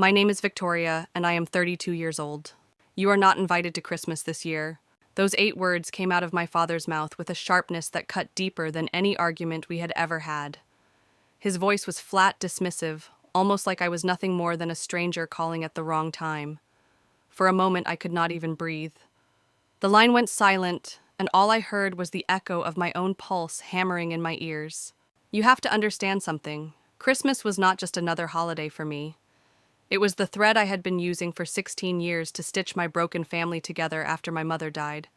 My name is Victoria, and I am 32 years old. You are not invited to Christmas this year. Those 8 words came out of my father's mouth with a sharpness that cut deeper than any argument we had ever had. His voice was flat, dismissive, almost like I was nothing more than a stranger calling at the wrong time. For a moment, I could not even breathe. The line went silent, and all I heard was the echo of my own pulse hammering in my ears. You have to understand something. Christmas was not just another holiday for me. It was the thread I had been using for 16 years to stitch my broken family together after my mother died.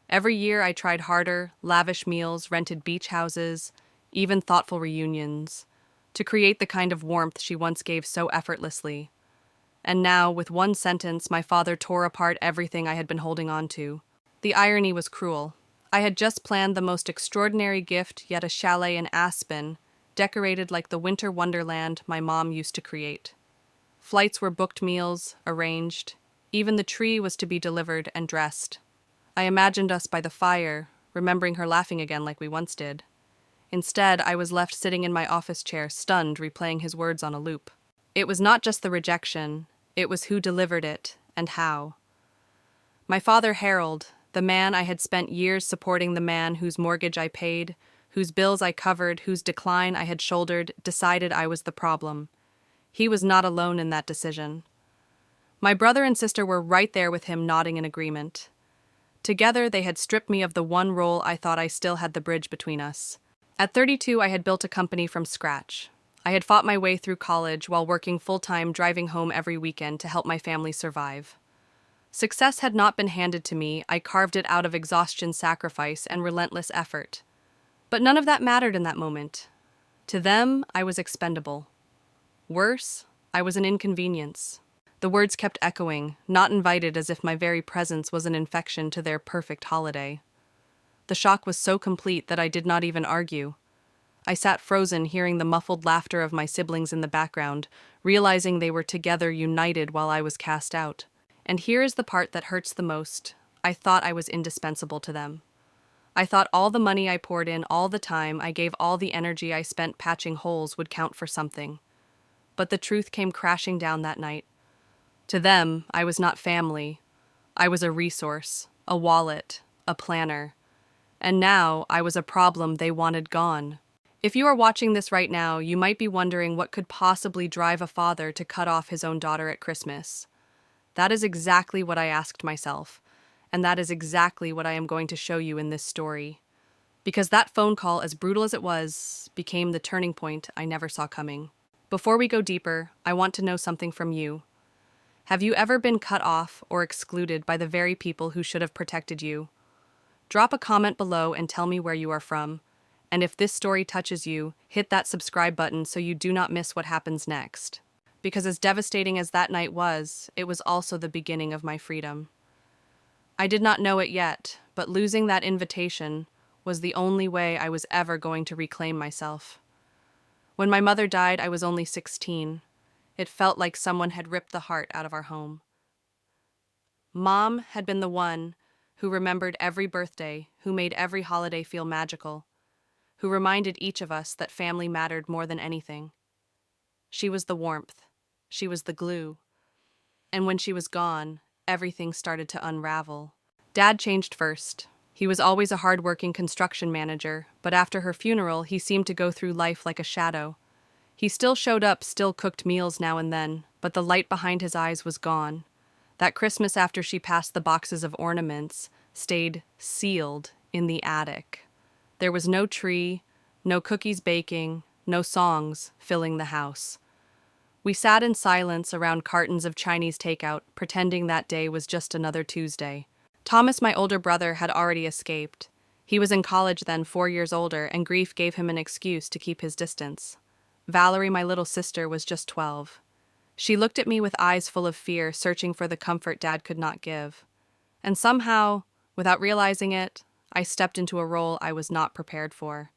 Every year I tried harder, lavish meals, rented beach houses, even thoughtful reunions, to create the kind of warmth she once gave so effortlessly. And now, with one sentence, my father tore apart everything I had been holding on to. The irony was cruel. I had just planned the most extraordinary gift, yet a chalet in Aspen, decorated like the winter wonderland my mom used to create. Flights were booked, meals arranged. Even the tree was to be delivered and dressed. I imagined us by the fire, remembering her laughing again like we once did. Instead, I was left sitting in my office chair, stunned, replaying his words on a loop. It was not just the rejection, it was who delivered it, and how. My father, Harold, the man I had spent years supporting, the man whose mortgage I paid, whose bills I covered, whose decline I had shouldered, decided I was the problem. He was not alone in that decision. My brother and sister were right there with him, nodding in agreement. Together, they had stripped me of the one role I thought I still had the bridge between us. At 32, I had built a company from scratch. I had fought my way through college while working full-time, driving home every weekend to help my family survive. Success had not been handed to me. I carved it out of exhaustion, sacrifice, and relentless effort. But none of that mattered in that moment. To them, I was expendable. Worse, I was an inconvenience. The words kept echoing, not invited, as if my very presence was an infection to their perfect holiday. The shock was so complete that I did not even argue. I sat frozen, hearing the muffled laughter of my siblings in the background, realizing they were together, united, while I was cast out. And here is the part that hurts the most. I thought I was indispensable to them. I thought all the money I poured in, all the time I gave, all the energy I spent patching holes would count for something. But the truth came crashing down that night. To them, I was not family. I was a resource, a wallet, a planner. And now I was a problem they wanted gone. If you are watching this right now, you might be wondering what could possibly drive a father to cut off his own daughter at Christmas. That is exactly what I asked myself, and that is exactly what I am going to show you in this story. Because that phone call, as brutal as it was, became the turning point I never saw coming. Before we go deeper, I want to know something from you. Have you ever been cut off or excluded by the very people who should have protected you? Drop a comment below and tell me where you are from. And if this story touches you, hit that subscribe button so you do not miss what happens next. Because as devastating as that night was, it was also the beginning of my freedom. I did not know it yet, but losing that invitation was the only way I was ever going to reclaim myself. When my mother died, I was only 16. It felt like someone had ripped the heart out of our home. Mom had been the one who remembered every birthday, who made every holiday feel magical, who reminded each of us that family mattered more than anything. She was the warmth. She was the glue. And when she was gone, everything started to unravel. Dad changed first. He was always a hard-working construction manager, but after her funeral, he seemed to go through life like a shadow. He still showed up, still cooked meals now and then, but the light behind his eyes was gone. That Christmas, after she passed, the boxes of ornaments stayed sealed in the attic. There was no tree, no cookies baking, no songs filling the house. We sat in silence around cartons of Chinese takeout, pretending that day was just another Tuesday. Thomas, my older brother, had already escaped. He was in college then, 4 years older, and grief gave him an excuse to keep his distance. Valerie, my little sister, was just 12. She looked at me with eyes full of fear, searching for the comfort Dad could not give. And somehow, without realizing it, I stepped into a role I was not prepared for.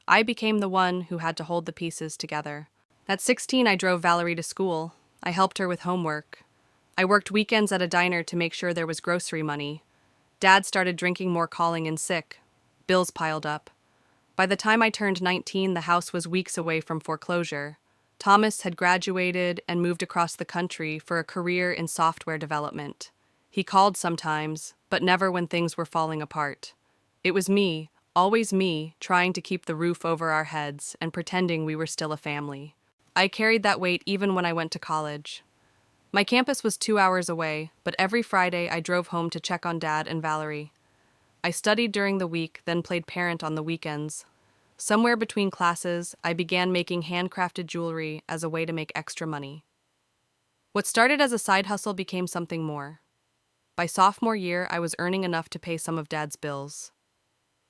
I became the one who had to hold the pieces together. At 16, I drove Valerie to school. I helped her with homework. I worked weekends at a diner to make sure there was grocery money. Dad started drinking more, calling in sick. Bills piled up. By the time I turned 19, the house was weeks away from foreclosure. Thomas had graduated and moved across the country for a career in software development. He called sometimes, but never when things were falling apart. It was me, always me, trying to keep the roof over our heads and pretending we were still a family. I carried that weight even when I went to college. My campus was 2 hours away, but every Friday I drove home to check on Dad and Valerie. I studied during the week, then played parent on the weekends. Somewhere between classes, I began making handcrafted jewelry as a way to make extra money. What started as a side hustle became something more. By sophomore year, I was earning enough to pay some of Dad's bills.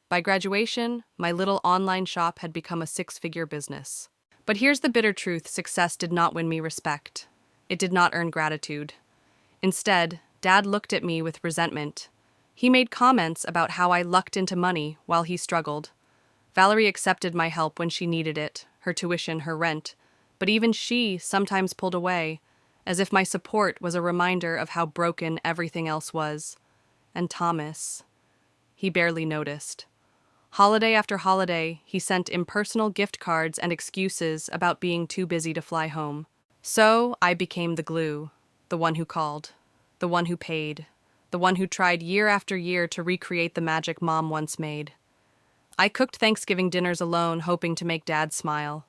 By graduation, my little online shop had become a six-figure business. But here's the bitter truth: success did not win me respect. It did not earn gratitude. Instead, Dad looked at me with resentment. He made comments about how I lucked into money while he struggled. Valerie accepted my help when she needed it, her tuition, her rent, but even she sometimes pulled away, as if my support was a reminder of how broken everything else was. And Thomas, he barely noticed. Holiday after holiday, he sent impersonal gift cards and excuses about being too busy to fly home. So I became the glue, the one who called, the one who paid, the one who tried year after year to recreate the magic Mom once made. I cooked Thanksgiving dinners alone, hoping to make Dad smile.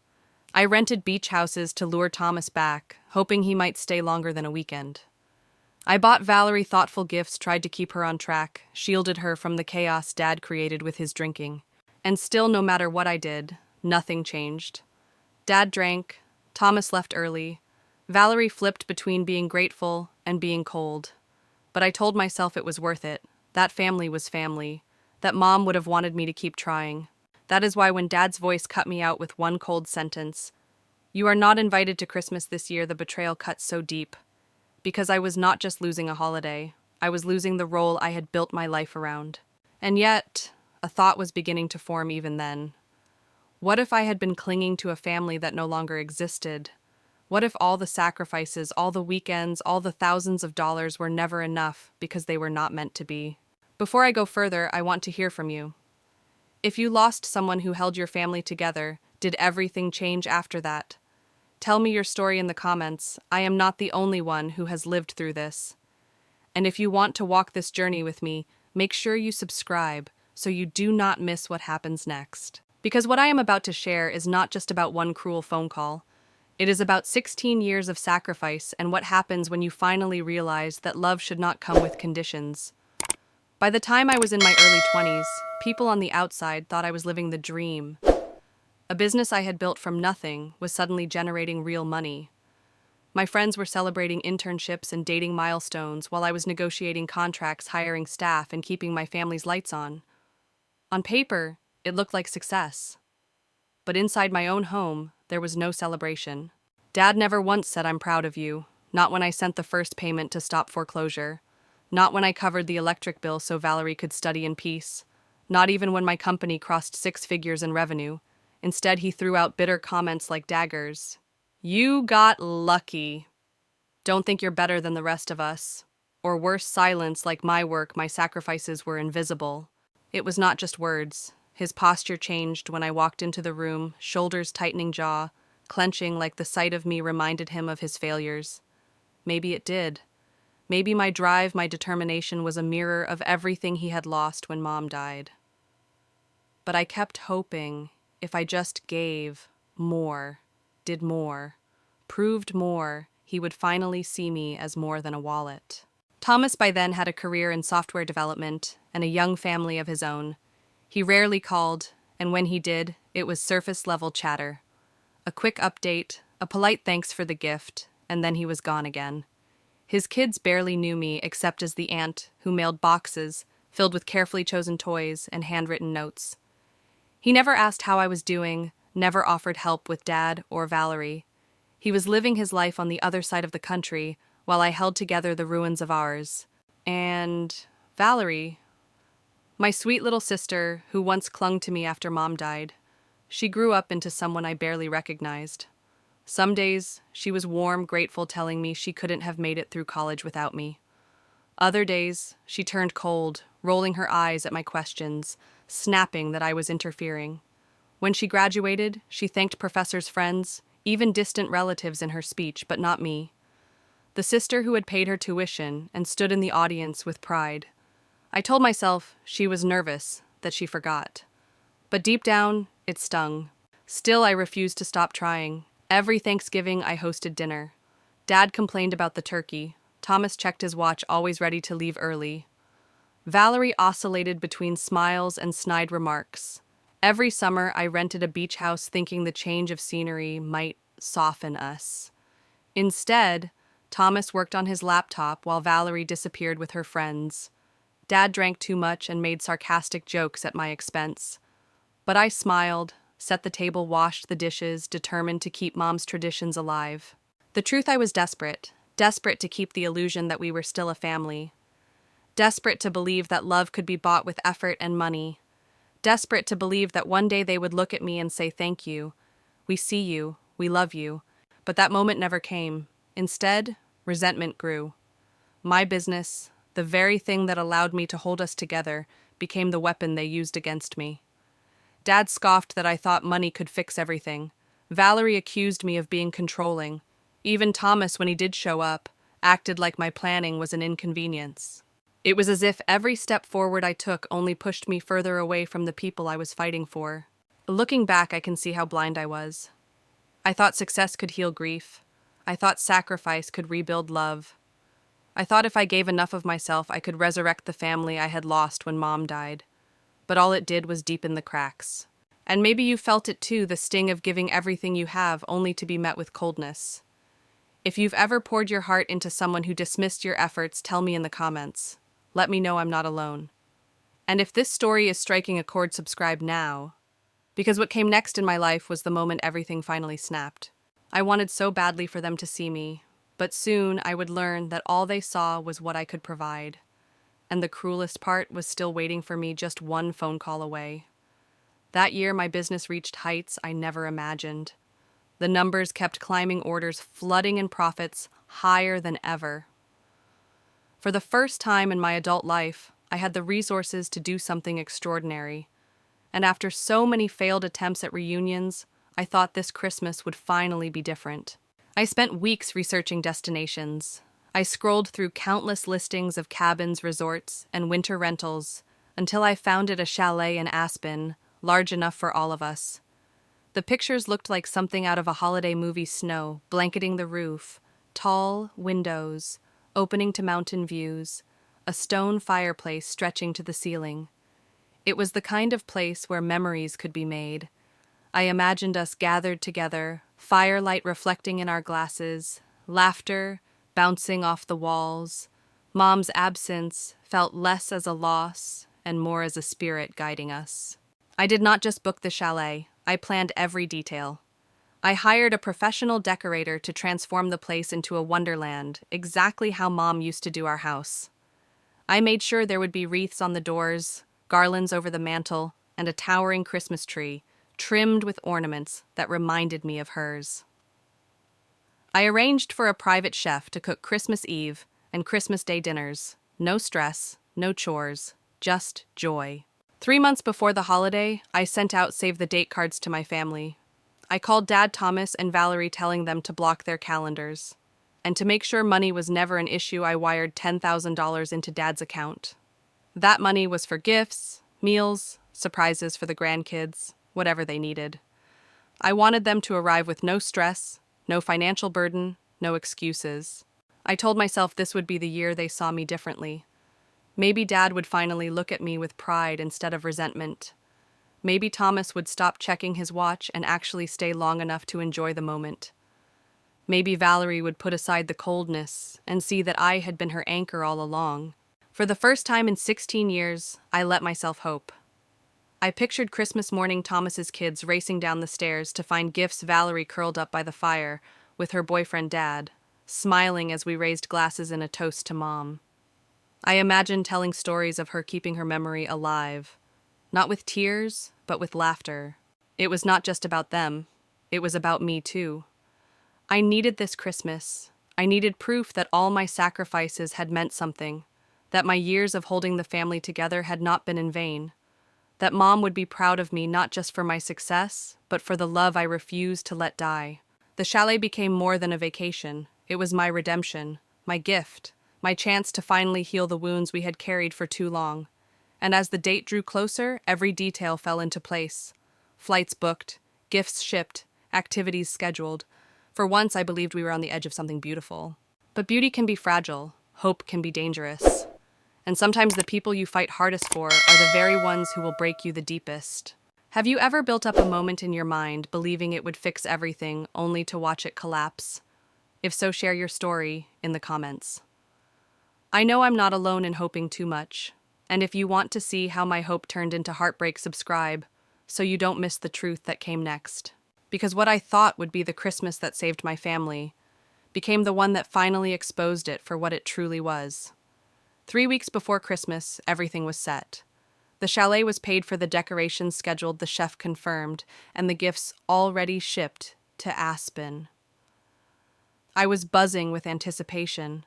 I rented beach houses to lure Thomas back, hoping he might stay longer than a weekend. I bought Valerie thoughtful gifts, tried to keep her on track, shielded her from the chaos Dad created with his drinking. And still, no matter what I did, nothing changed. Dad drank, Thomas left early, Valerie flipped between being grateful and being cold. But I told myself it was worth it. That family was family. That Mom would have wanted me to keep trying. That is why when Dad's voice cut me out with one cold sentence, "You are not invited to Christmas this year," the betrayal cut so deep. Because I was not just losing a holiday, I was losing the role I had built my life around. And yet, a thought was beginning to form even then. What if I had been clinging to a family that no longer existed? What if all the sacrifices, all the weekends, all the thousands of dollars were never enough because they were not meant to be? Before I go further, I want to hear from you. If you lost someone who held your family together, did everything change after that? Tell me your story in the comments. I am not the only one who has lived through this. And if you want to walk this journey with me, make sure you subscribe so you do not miss what happens next. Because what I am about to share is not just about one cruel phone call. It is about 16 years of sacrifice and what happens when you finally realize that love should not come with conditions. By the time I was in my early 20s, people on the outside thought I was living the dream. A business I had built from nothing was suddenly generating real money. My friends were celebrating internships and dating milestones while I was negotiating contracts, hiring staff, and keeping my family's lights on. On paper, it looked like success. But inside my own home, there was no celebration. Dad never once said, "I'm proud of you," not when I sent the first payment to stop foreclosure, not when I covered the electric bill so Valerie could study in peace, not even when my company crossed 6 figures in revenue. Instead, he threw out bitter comments like daggers. "You got lucky. Don't think you're better than the rest of us." Or worse, silence like my work, my sacrifices were invisible. It was not just words. His posture changed when I walked into the room, shoulders tightening, jaw clenching, like the sight of me reminded him of his failures. Maybe it did. Maybe my drive, my determination was a mirror of everything he had lost when Mom died. But I kept hoping if I just gave more, did more, proved more, he would finally see me as more than a wallet. Thomas by then had a career in software development and a young family of his own. He rarely called, and when he did, it was surface-level chatter. A quick update, a polite thanks for the gift, and then he was gone again. His kids barely knew me except as the aunt who mailed boxes filled with carefully chosen toys and handwritten notes. He never asked how I was doing, never offered help with Dad or Valerie. He was living his life on the other side of the country while I held together the ruins of ours. And Valerie, my sweet little sister who once clung to me after Mom died, she grew up into someone I barely recognized. Some days, she was warm, grateful, telling me she couldn't have made it through college without me. Other days, she turned cold, rolling her eyes at my questions, snapping that I was interfering. When she graduated, she thanked professors' friends, even distant relatives in her speech, but not me. The sister who had paid her tuition and stood in the audience with pride. I told myself she was nervous, that she forgot. But deep down, it stung. Still, I refused to stop trying. Every Thanksgiving, I hosted dinner. Dad complained about the turkey. Thomas checked his watch, always ready to leave early. Valerie oscillated between smiles and snide remarks. Every summer, I rented a beach house thinking the change of scenery might soften us. Instead, Thomas worked on his laptop while Valerie disappeared with her friends. Dad drank too much and made sarcastic jokes at my expense. But I smiled, set the table, washed the dishes, determined to keep Mom's traditions alive. The truth, I was desperate to keep the illusion that we were still a family. Desperate to believe that love could be bought with effort and money. Desperate to believe that one day they would look at me and say, "Thank you. We see you. We love you." But that moment never came. Instead, resentment grew. My business, the very thing that allowed me to hold us together, became the weapon they used against me. Dad scoffed that I thought money could fix everything. Valerie accused me of being controlling. Even Thomas, when he did show up, acted like my planning was an inconvenience. It was as if every step forward I took only pushed me further away from the people I was fighting for. Looking back, I can see how blind I was. I thought success could heal grief. I thought sacrifice could rebuild love. I thought if I gave enough of myself, I could resurrect the family I had lost when Mom died. But all it did was deepen the cracks. And maybe you felt it too, the sting of giving everything you have only to be met with coldness. If you've ever poured your heart into someone who dismissed your efforts, tell me in the comments. Let me know I'm not alone. And if this story is striking a chord, subscribe now. Because what came next in my life was the moment everything finally snapped. I wanted so badly for them to see me, but soon I would learn that all they saw was what I could provide. And the cruelest part was still waiting for me just one phone call away. That year, my business reached heights I never imagined. The numbers kept climbing, orders flooding, and profits higher than ever. For the first time in my adult life, I had the resources to do something extraordinary. And after so many failed attempts at reunions, I thought this Christmas would finally be different. I spent weeks researching destinations. I scrolled through countless listings of cabins, resorts, and winter rentals until I found a chalet in Aspen, large enough for all of us. The pictures looked like something out of a holiday movie. Snow blanketing the roof, tall windows opening to mountain views, a stone fireplace stretching to the ceiling. It was the kind of place where memories could be made. I imagined us gathered together, firelight reflecting in our glasses, laughter bouncing off the walls. Mom's absence felt less as a loss and more as a spirit guiding us. I did not just book the chalet, I planned every detail. I hired a professional decorator to transform the place into a wonderland, exactly how Mom used to do our house. I made sure there would be wreaths on the doors, garlands over the mantel, and a towering Christmas tree, trimmed with ornaments that reminded me of hers. I arranged for a private chef to cook Christmas Eve and Christmas Day dinners. No stress, no chores, just joy. 3 months before the holiday, I sent out save-the-date cards to my family. I called Dad, Thomas, and Valerie, telling them to block their calendars. And to make sure money was never an issue, I wired $10,000 into Dad's account. That money was for gifts, meals, surprises for the grandkids, whatever they needed. I wanted them to arrive with no stress, no financial burden, no excuses. I told myself this would be the year they saw me differently. Maybe Dad would finally look at me with pride instead of resentment. Maybe Thomas would stop checking his watch and actually stay long enough to enjoy the moment. Maybe Valerie would put aside the coldness and see that I had been her anchor all along. For the first time in 16 years, I let myself hope. I pictured Christmas morning, Thomas's kids racing down the stairs to find gifts, Valerie curled up by the fire with her boyfriend Dad, smiling as we raised glasses in a toast to Mom. I imagined telling stories of her keeping her memory alive, not with tears, but with laughter. It was not just about them, it was about me too. I needed this Christmas. I needed proof that all my sacrifices had meant something, that my years of holding the family together had not been in vain, that Mom would be proud of me not just for my success, but for the love I refused to let die. The chalet became more than a vacation. It was my redemption, my gift, my chance to finally heal the wounds we had carried for too long. And as the date drew closer, every detail fell into place. Flights booked, gifts shipped, activities scheduled. For once, I believed we were on the edge of something beautiful. But beauty can be fragile, hope can be dangerous. And sometimes the people you fight hardest for are the very ones who will break you the deepest. Have you ever built up a moment in your mind believing it would fix everything only to watch it collapse? If so, share your story in the comments. I know I'm not alone in hoping too much. And if you want to see how my hope turned into heartbreak, subscribe so you don't miss the truth that came next. Because what I thought would be the Christmas that saved my family became the one that finally exposed it for what it truly was. 3 weeks before Christmas, everything was set. The chalet was paid for, the decorations scheduled, the chef confirmed, and the gifts already shipped to Aspen. I was buzzing with anticipation.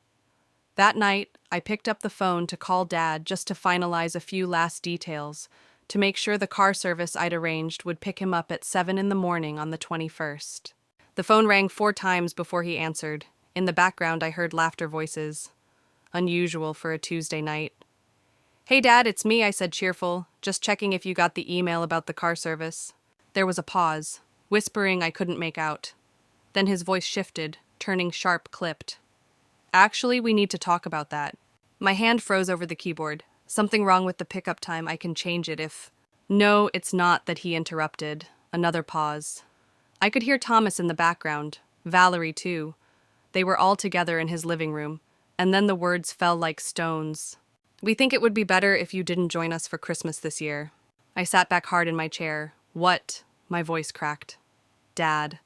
That night, I picked up the phone to call Dad just to finalize a few last details, to make sure the car service I'd arranged would pick him up at 7 in the morning on the 21st. The phone rang 4 times before he answered. In the background, I heard laughter voices. Unusual for a Tuesday night. "Hey, Dad, it's me," I said, cheerful, just checking if you got the email about the car service. There was a pause, whispering I couldn't make out. Then his voice shifted, turning sharp, clipped. "Actually, we need to talk about that." My hand froze over the keyboard. "Something wrong with the pickup time. I can change it if—" "No, it's not," that he interrupted. Another pause. I could hear Thomas in the background, Valerie too. They were all together in his living room, and then the words fell like stones. "We think it would be better if you didn't join us for Christmas this year." I sat back hard in my chair. "What?" My voice cracked. "Dad.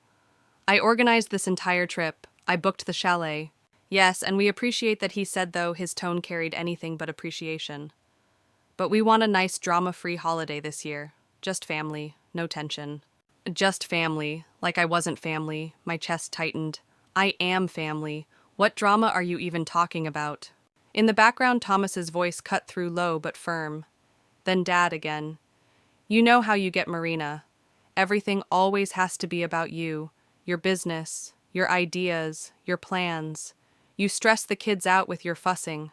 I organized this entire trip. I booked the chalet. Yes, and we appreciate that," he said, though his tone carried anything but appreciation. "But we want a nice drama-free holiday this year. Just family, no tension." Just family, like I wasn't family. My chest tightened. I am family. What drama are you even talking about? In the background, Thomas's voice cut through, low but firm. Then Dad again. "You know how you get, Marina. Everything always has to be about you, your business, your ideas, your plans. You stress the kids out with your fussing.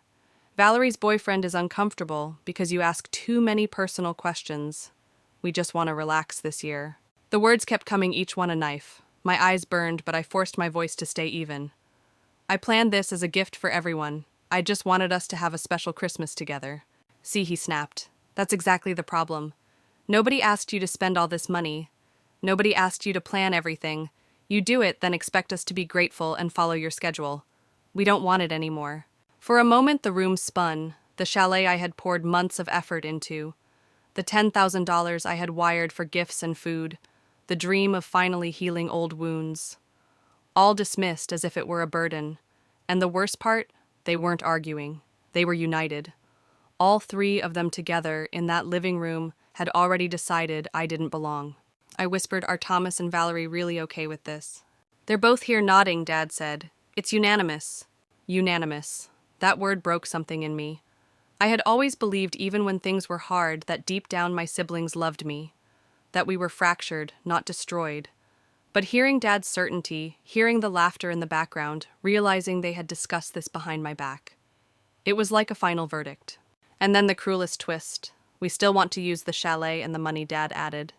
Valerie's boyfriend is uncomfortable because you ask too many personal questions. We just want to relax this year." The words kept coming, each one a knife. My eyes burned, but I forced my voice to stay even. "I planned this as a gift for everyone. I just wanted us to have a special Christmas together." "See," he snapped. "That's exactly the problem. Nobody asked you to spend all this money. Nobody asked you to plan everything. You do it, then expect us to be grateful and follow your schedule. We don't want it anymore." For a moment, the room spun. The chalet I had poured months of effort into. The $10,000 I had wired for gifts and food. The dream of finally healing old wounds. All dismissed as if it were a burden. And the worst part? They weren't arguing. They were united. All 3 of them together in that living room had already decided I didn't belong. I whispered, "Are Thomas and Valerie really okay with this?" "They're both here nodding," Dad said. "It's unanimous." Unanimous. That word broke something in me. I had always believed, even when things were hard, that deep down my siblings loved me. That we were fractured, not destroyed. But hearing Dad's certainty, hearing the laughter in the background, realizing they had discussed this behind my back, it was like a final verdict. And then the cruelest twist. "We still want to use the chalet and the money," Dad added.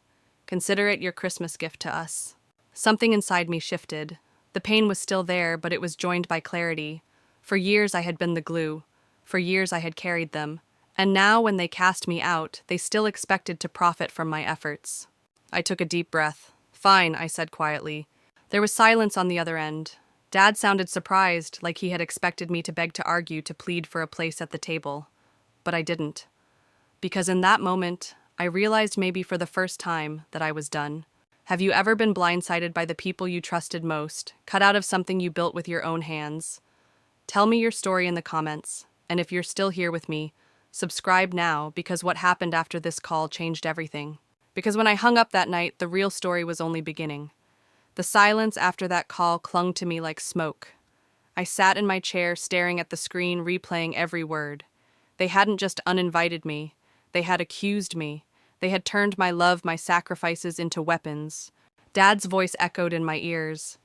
"Consider it your Christmas gift to us." Something inside me shifted. The pain was still there, but it was joined by clarity. For years I had been the glue. For years I had carried them. And now, when they cast me out, they still expected to profit from my efforts. I took a deep breath. "Fine," I said quietly. There was silence on the other end. Dad sounded surprised, like he had expected me to beg, to argue, to plead for a place at the table. But I didn't. Because in that moment, I realized, maybe for the first time, that I was done. Have you ever been blindsided by the people you trusted most, cut out of something you built with your own hands? Tell me your story in the comments, and if you're still here with me, subscribe now, because what happened after this call changed everything. Because when I hung up that night, the real story was only beginning. The silence after that call clung to me like smoke. I sat in my chair, staring at the screen, replaying every word. They hadn't just uninvited me. They had accused me. They had turned my love, my sacrifices, into weapons. Dad's voice echoed in my ears.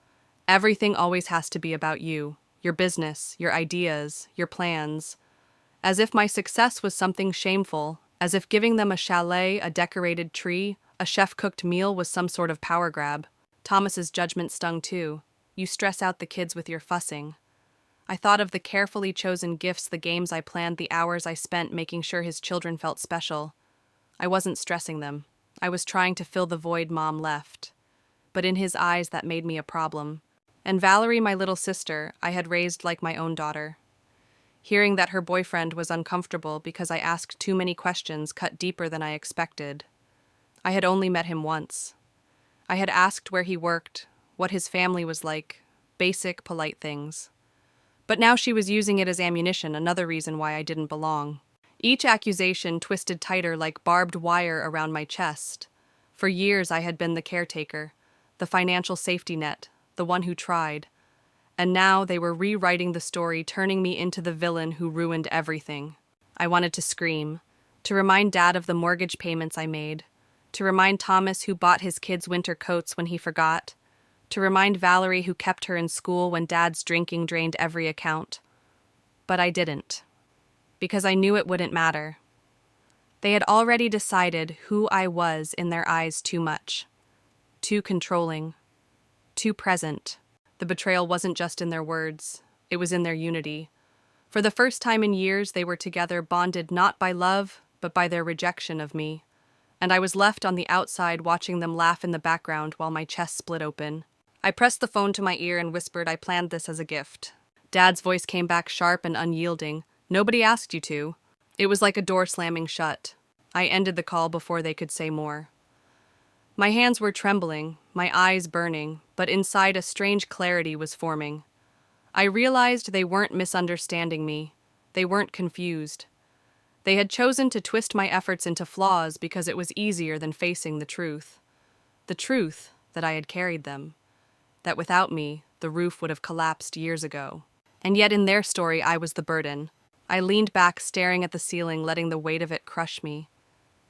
Everything always has to be about you, your business, your ideas, your plans. As if my success was something shameful, as if giving them a chalet, a decorated tree, a chef-cooked meal was some sort of power grab. Thomas's judgment stung too. You stress out the kids with your fussing. I thought of the carefully chosen gifts, the games I planned, the hours I spent making sure his children felt special. I wasn't stressing them. I was trying to fill the void Mom left. But in his eyes, that made me a problem. And Valerie, my little sister, I had raised like my own daughter. Hearing that her boyfriend was uncomfortable because I asked too many questions cut deeper than I expected. I had only met him once. I had asked where he worked, what his family was like, basic, polite things. But now she was using it as ammunition, another reason why I didn't belong. Each accusation twisted tighter like barbed wire around my chest. For years I had been the caretaker, the financial safety net, the one who tried. And now they were rewriting the story, turning me into the villain who ruined everything. I wanted to scream, to remind Dad of the mortgage payments I made, to remind Thomas who bought his kids winter coats when he forgot, to remind Valerie who kept her in school when Dad's drinking drained every account. But I didn't, because I knew it wouldn't matter. They had already decided who I was in their eyes too much, too controlling, too present. The betrayal wasn't just in their words, it was in their unity. For the first time in years, they were together, bonded not by love, but by their rejection of me. And I was left on the outside watching them laugh in the background while my chest split open. I pressed the phone to my ear and whispered, I planned this as a gift. Dad's voice came back sharp and unyielding. Nobody asked you to. It was like a door slamming shut. I ended the call before they could say more. My hands were trembling, my eyes burning, but inside a strange clarity was forming. I realized they weren't misunderstanding me. They weren't confused. They had chosen to twist my efforts into flaws because it was easier than facing the truth. The truth that I had carried them. That without me, the roof would have collapsed years ago. And yet in their story, I was the burden. I leaned back, staring at the ceiling, letting the weight of it crush me.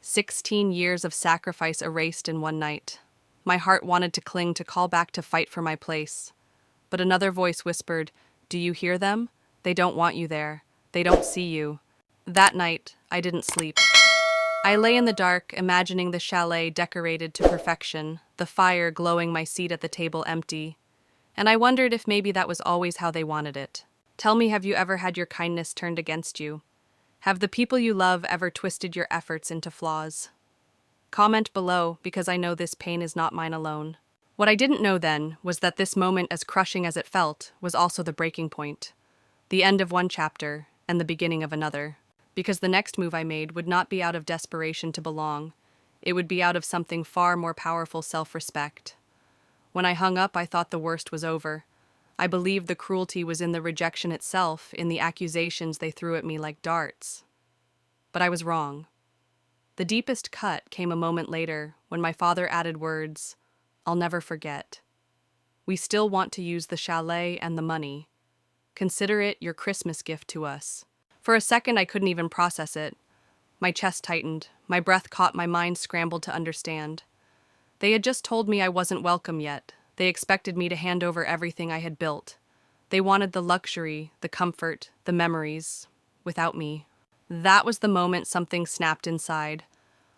16 years of sacrifice erased in one night. My heart wanted to cling, to call back, to fight for my place. But another voice whispered, Do you hear them? They don't want you there. They don't see you. That night, I didn't sleep. I lay in the dark, imagining the chalet decorated to perfection, the fire glowing, my seat at the table empty. And I wondered if maybe that was always how they wanted it. Tell me, have you ever had your kindness turned against you? Have the people you love ever twisted your efforts into flaws? Comment below, because I know this pain is not mine alone. What I didn't know then was that this moment, as crushing as it felt, was also the breaking point. The end of one chapter and the beginning of another. Because the next move I made would not be out of desperation to belong. It would be out of something far more powerful, self-respect. When I hung up, I thought the worst was over. I believed the cruelty was in the rejection itself, in the accusations they threw at me like darts. But I was wrong. The deepest cut came a moment later, when my father added words, I'll never forget. We still want to use the chalet and the money. Consider it your Christmas gift to us. For a second, I couldn't even process it. My chest tightened, my breath caught, my mind scrambled to understand. They had just told me I wasn't welcome yet. They expected me to hand over everything I had built. They wanted the luxury, the comfort, the memories, without me. That was the moment something snapped inside.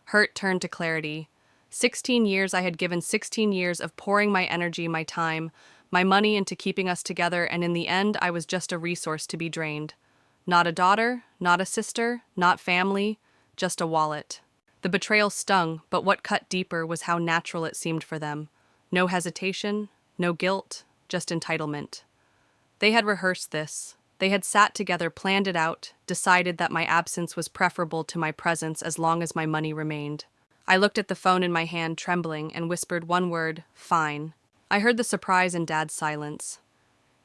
Hurt turned to clarity. 16 years I had given, 16 years of pouring my energy, my time, my money into keeping us together, and in the end, I was just a resource to be drained. Not a daughter, not a sister, not family, just a wallet. The betrayal stung, but what cut deeper was how natural it seemed for them. No hesitation, no guilt, just entitlement. They had rehearsed this. They had sat together, planned it out, decided that my absence was preferable to my presence as long as my money remained. I looked at the phone in my hand, trembling, and whispered one word, fine. I heard the surprise in Dad's silence.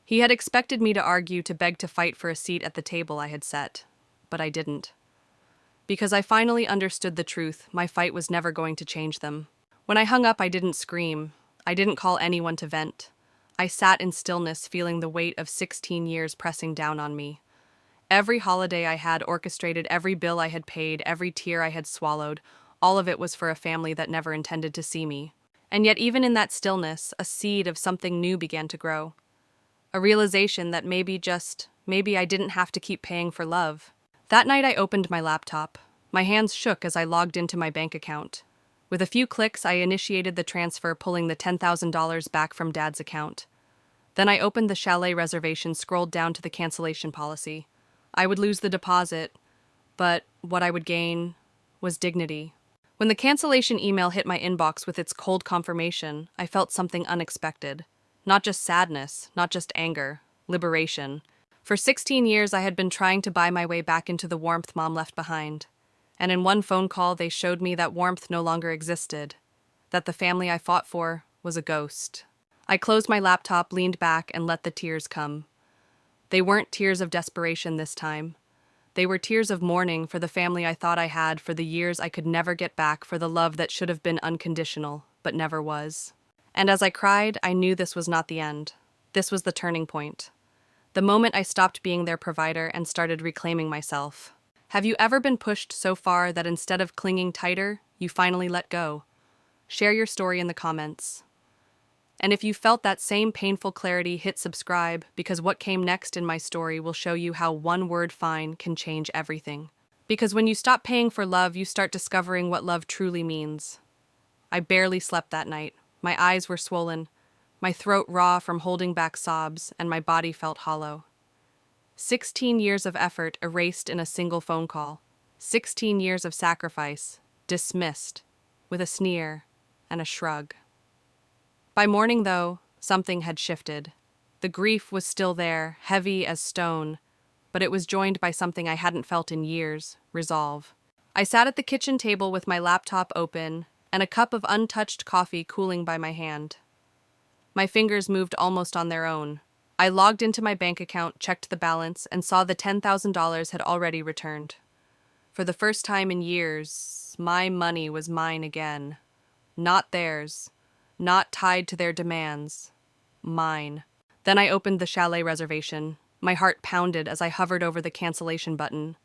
He had expected me to argue, to beg, to fight for a seat at the table I had set. But I didn't. Because I finally understood the truth, my fight was never going to change them. When I hung up, I didn't scream. I didn't call anyone to vent. I sat in stillness, feeling the weight of 16 years pressing down on me. Every holiday I had orchestrated, every bill I had paid, every tear I had swallowed, all of it was for a family that never intended to see me. And yet, even in that stillness, a seed of something new began to grow. A realization that maybe I didn't have to keep paying for love. That night, I opened my laptop. My hands shook as I logged into my bank account. With a few clicks, I initiated the transfer, pulling the $10,000 back from Dad's account. Then I opened the chalet reservation, scrolled down to the cancellation policy. I would lose the deposit, but what I would gain was dignity. When the cancellation email hit my inbox with its cold confirmation, I felt something unexpected. Not just sadness, not just anger, liberation. For 16 years, I had been trying to buy my way back into the warmth Mom left behind. And in one phone call, they showed me that warmth no longer existed, that the family I fought for was a ghost. I closed my laptop, leaned back, and let the tears come. They weren't tears of desperation this time. They were tears of mourning for the family I thought I had, for the years I could never get back, for the love that should have been unconditional, but never was. And as I cried, I knew this was not the end. This was the turning point. The moment I stopped being their provider and started reclaiming myself. Have you ever been pushed so far that instead of clinging tighter, you finally let go? Share your story in the comments. And if you felt that same painful clarity, hit subscribe, because what came next in my story will show you how one word fine can change everything. Because when you stop paying for love, you start discovering what love truly means. I barely slept that night. My eyes were swollen, my throat raw from holding back sobs, and my body felt hollow. 16 years of effort erased in a single phone call. 16 years of sacrifice dismissed with a sneer and a shrug. By morning, though, something had shifted. The grief was still there, heavy as stone, but it was joined by something I hadn't felt in years: resolve. I sat at the kitchen table with my laptop open and a cup of untouched coffee cooling by my hand. My fingers moved almost on their own. I logged into my bank account, checked the balance, and saw the $10,000 had already returned. For the first time in years, my money was mine again. Not theirs. Not tied to their demands. Mine. Then I opened the chalet reservation. My heart pounded as I hovered over the cancellation button.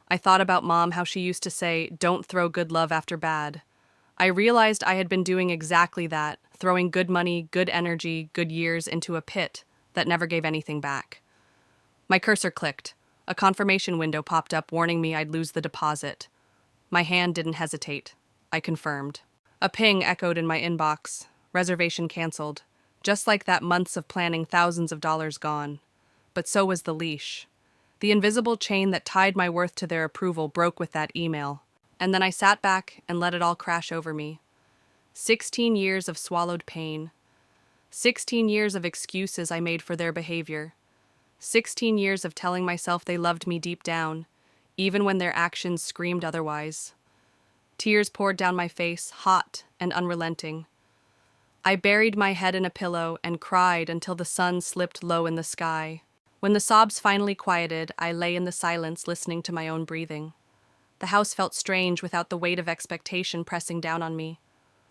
I thought about Mom, how she used to say, "Don't throw good love after bad." I realized I had been doing exactly that, throwing good money, good energy, good years into a pit that never gave anything back. My cursor clicked. A confirmation window popped up warning me I'd lose the deposit. My hand didn't hesitate. I confirmed. A ping echoed in my inbox. Reservation canceled. Just like that, months of planning, thousands of dollars gone. But so was the leash. The invisible chain that tied my worth to their approval broke with that email. And then I sat back and let it all crash over me. 16 years of swallowed pain. 16 years of excuses I made for their behavior. 16 years of telling myself they loved me deep down, even when their actions screamed otherwise. Tears poured down my face, hot and unrelenting. I buried my head in a pillow and cried until the sun slipped low in the sky. When the sobs finally quieted, I lay in the silence, listening to my own breathing. The house felt strange without the weight of expectation pressing down on me.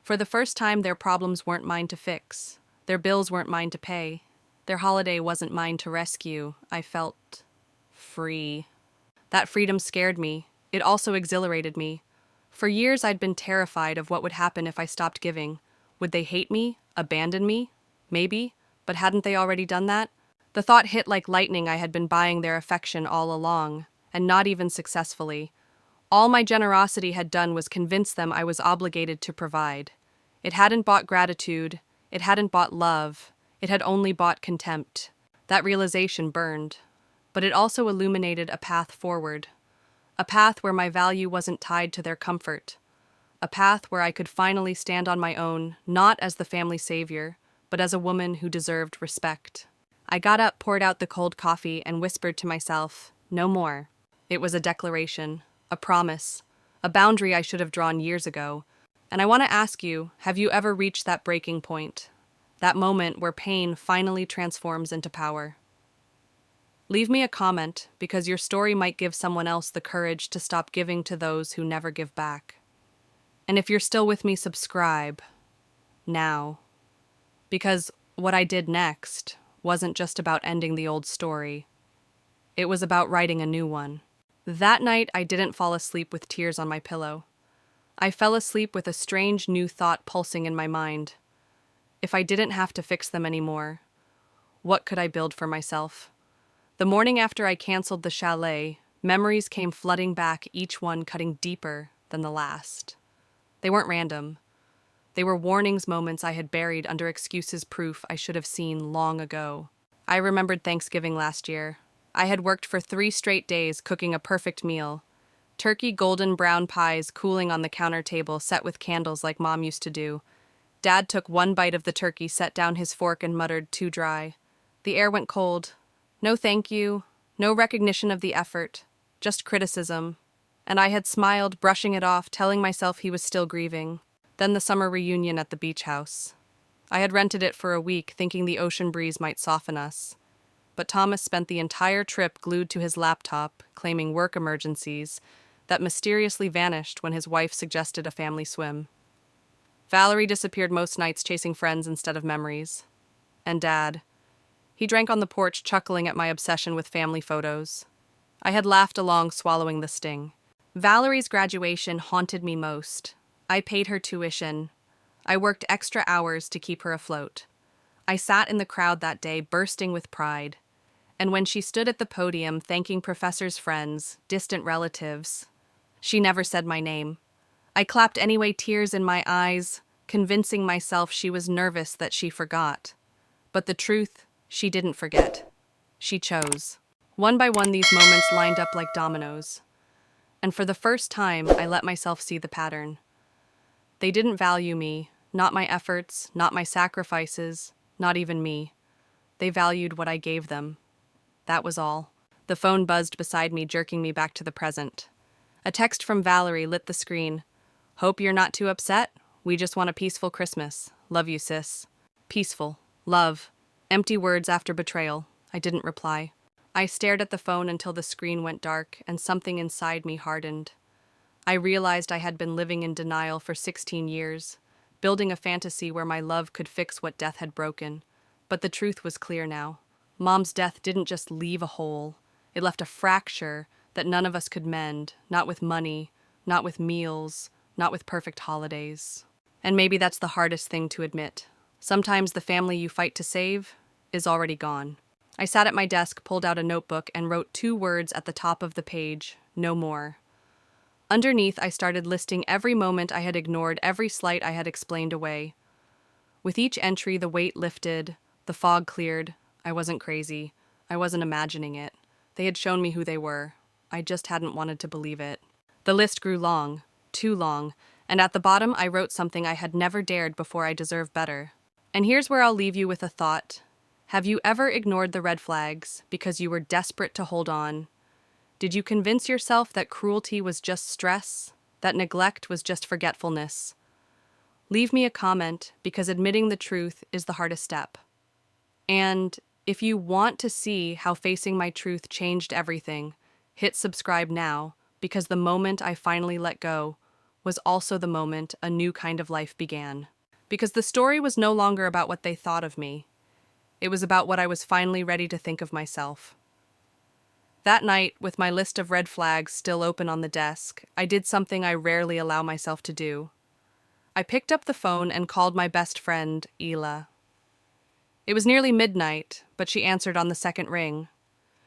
For the first time, their problems weren't mine to fix. Their bills weren't mine to pay. Their holiday wasn't mine to rescue. I felt free. That freedom scared me. It also exhilarated me. For years, I'd been terrified of what would happen if I stopped giving. Would they hate me? Abandon me? Maybe. But hadn't they already done that? The thought hit like lightning. I had been buying their affection all along, and not even successfully. All my generosity had done was convince them I was obligated to provide. It hadn't bought gratitude. It hadn't bought love. It had only bought contempt. That realization burned. But it also illuminated a path forward. A path where my value wasn't tied to their comfort. A path where I could finally stand on my own, not as the family savior, but as a woman who deserved respect. I got up, poured out the cold coffee, and whispered to myself, "No more." It was a declaration, a promise, a boundary I should have drawn years ago. And I want to ask you, have you ever reached that breaking point? That moment where pain finally transforms into power? Leave me a comment, because your story might give someone else the courage to stop giving to those who never give back. And if you're still with me, subscribe. Now. Because what I did next wasn't just about ending the old story. It was about writing a new one. That night, I didn't fall asleep with tears on my pillow. I fell asleep with a strange new thought pulsing in my mind. If I didn't have to fix them anymore, what could I build for myself? The morning after I canceled the chalet, memories came flooding back, each one cutting deeper than the last. They weren't random. They were warnings, moments I had buried under excuses, proof I should have seen long ago. I remembered Thanksgiving last year. I had worked for 3 straight days cooking a perfect meal. Turkey golden brown pies cooling on the counter table, set with candles like Mom used to do. Dad took one bite of the turkey, set down his fork, and muttered, "Too dry." The air went cold. No thank you, no recognition of the effort, just criticism. And I had smiled, brushing it off, telling myself he was still grieving. Then the summer reunion at the beach house. I had rented it for a week, thinking the ocean breeze might soften us. But Thomas spent the entire trip glued to his laptop, claiming work emergencies that mysteriously vanished when his wife suggested a family swim. Valerie disappeared most nights, chasing friends instead of memories. And Dad. He drank on the porch, chuckling at my obsession with family photos. I had laughed along, swallowing the sting. Valerie's graduation haunted me most. I paid her tuition. I worked extra hours to keep her afloat. I sat in the crowd that day, bursting with pride. And when she stood at the podium, thanking professors' friends, distant relatives, she never said my name. I clapped anyway, tears in my eyes, convincing myself she was nervous that she forgot. But the truth, she didn't forget. She chose. One by one, these moments lined up like dominoes. And for the first time, I let myself see the pattern. They didn't value me, not my efforts, not my sacrifices, not even me. They valued what I gave them. That was all. The phone buzzed beside me, jerking me back to the present. A text from Valerie lit the screen. "Hope you're not too upset. We just want a peaceful Christmas. Love you, sis." Peaceful. Love. Empty words after betrayal. I didn't reply. I stared at the phone until the screen went dark and something inside me hardened. I realized I had been living in denial for 16 years, building a fantasy where my love could fix what death had broken. But the truth was clear now. Mom's death didn't just leave a hole. It left a fracture that none of us could mend, not with money, not with meals, not with perfect holidays. And maybe that's the hardest thing to admit. Sometimes the family you fight to save is already gone. I sat at my desk, pulled out a notebook, and wrote 2 words at the top of the page: no more. Underneath, I started listing every moment I had ignored, every slight I had explained away. With each entry, the weight lifted, the fog cleared. I wasn't crazy. I wasn't imagining it. They had shown me who they were. I just hadn't wanted to believe it. The list grew long, too long, and at the bottom I wrote something I had never dared before: I deserve better. And here's where I'll leave you with a thought. Have you ever ignored the red flags because you were desperate to hold on? Did you convince yourself that cruelty was just stress, that neglect was just forgetfulness? Leave me a comment, because admitting the truth is the hardest step. And if you want to see how facing my truth changed everything, hit subscribe now, because the moment I finally let go was also the moment a new kind of life began. Because the story was no longer about what they thought of me. It was about what I was finally ready to think of myself. That night, with my list of red flags still open on the desk, I did something I rarely allow myself to do. I picked up the phone and called my best friend, Ela. It was nearly midnight, but she answered on the second ring.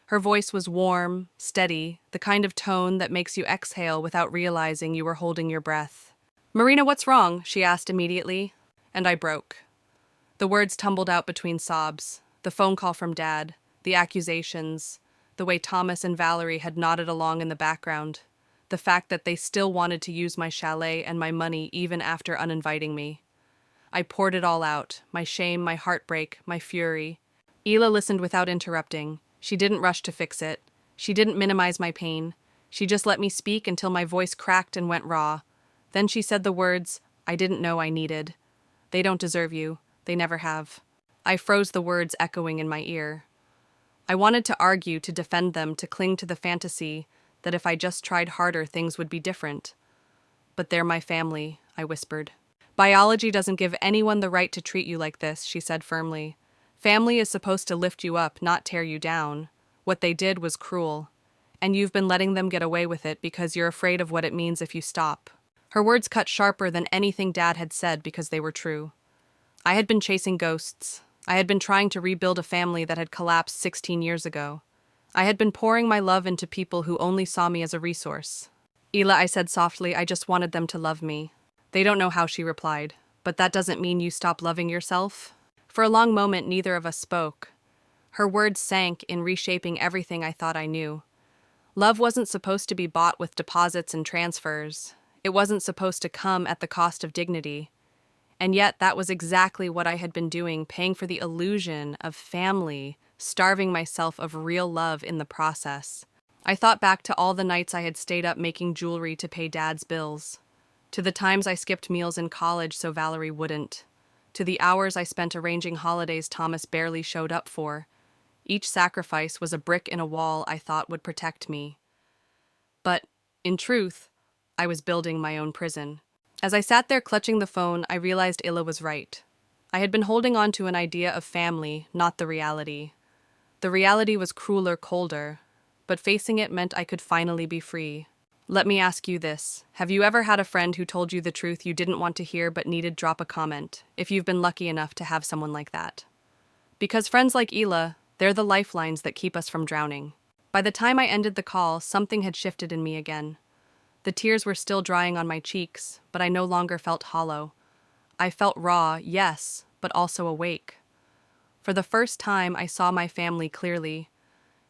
Her voice was warm, steady, the kind of tone that makes you exhale without realizing you were holding your breath. "Marina, what's wrong?" she asked immediately, and I broke. The words tumbled out between sobs, the phone call from Dad, the accusations, the way Thomas and Valerie had nodded along in the background, the fact that they still wanted to use my chalet and my money even after uninviting me. I poured it all out, my shame, my heartbreak, my fury. Ela listened without interrupting. She didn't rush to fix it. She didn't minimize my pain. She just let me speak until my voice cracked and went raw. Then she said the words I didn't know I needed. "They don't deserve you. They never have." I froze, the words echoing in my ear. I wanted to argue, to defend them, to cling to the fantasy that if I just tried harder, things would be different. "But they're my family," I whispered. "Biology doesn't give anyone the right to treat you like this," she said firmly. "Family is supposed to lift you up, not tear you down. What they did was cruel. And you've been letting them get away with it because you're afraid of what it means if you stop." Her words cut sharper than anything Dad had said because they were true. I had been chasing ghosts. I had been trying to rebuild a family that had collapsed 16 years ago. I had been pouring my love into people who only saw me as a resource. Ela, I said softly, I just wanted them to love me. They don't know how, she replied. But that doesn't mean you stop loving yourself. For a long moment, neither of us spoke. Her words sank in reshaping everything I thought I knew. Love wasn't supposed to be bought with deposits and transfers. It wasn't supposed to come at the cost of dignity. And yet, that was exactly what I had been doing, paying for the illusion of family, starving myself of real love in the process. I thought back to all the nights I had stayed up making jewelry to pay Dad's bills, to the times I skipped meals in college so Valerie wouldn't, to the hours I spent arranging holidays Thomas barely showed up for. Each sacrifice was a brick in a wall I thought would protect me. But, in truth, I was building my own prison. As I sat there clutching the phone, I realized Illa was right. I had been holding on to an idea of family, not the reality. The reality was crueler, colder, but facing it meant I could finally be free. Let me ask you this. Have you ever had a friend who told you the truth you didn't want to hear but needed drop a comment, if you've been lucky enough to have someone like that? Because friends like Ela, they're the lifelines that keep us from drowning. By the time I ended the call, something had shifted in me again. The tears were still drying on my cheeks, but I no longer felt hollow. I felt raw, yes, but also awake. For the first time, I saw my family clearly.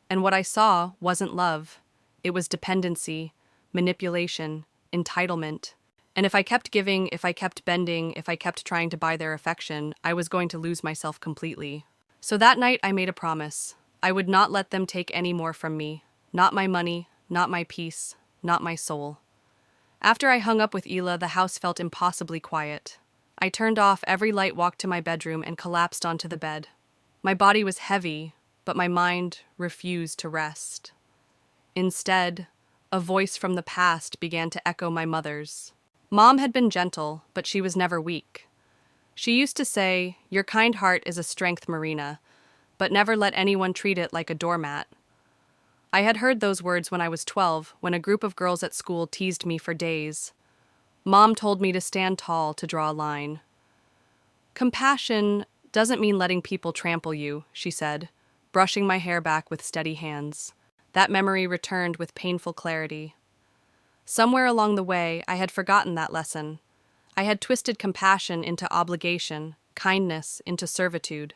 And what I saw wasn't love. It was dependency, manipulation, entitlement. And if I kept giving, if I kept bending, if I kept trying to buy their affection, I was going to lose myself completely. So that night, I made a promise. I would not let them take any more from me. Not my money, not my peace, not my soul. After I hung up with Ela, the house felt impossibly quiet. I turned off every light, walked to my bedroom, and collapsed onto the bed. My body was heavy, but my mind refused to rest. Instead, a voice from the past began to echo my mother's. Mom had been gentle, but she was never weak. She used to say, "Your kind heart is a strength, Marina, but never let anyone treat it like a doormat." I had heard those words when I was 12, when a group of girls at school teased me for days. Mom told me to stand tall, to draw a line. Compassion doesn't mean letting people trample you, she said, brushing my hair back with steady hands. That memory returned with painful clarity. Somewhere along the way, I had forgotten that lesson. I had twisted compassion into obligation, kindness into servitude.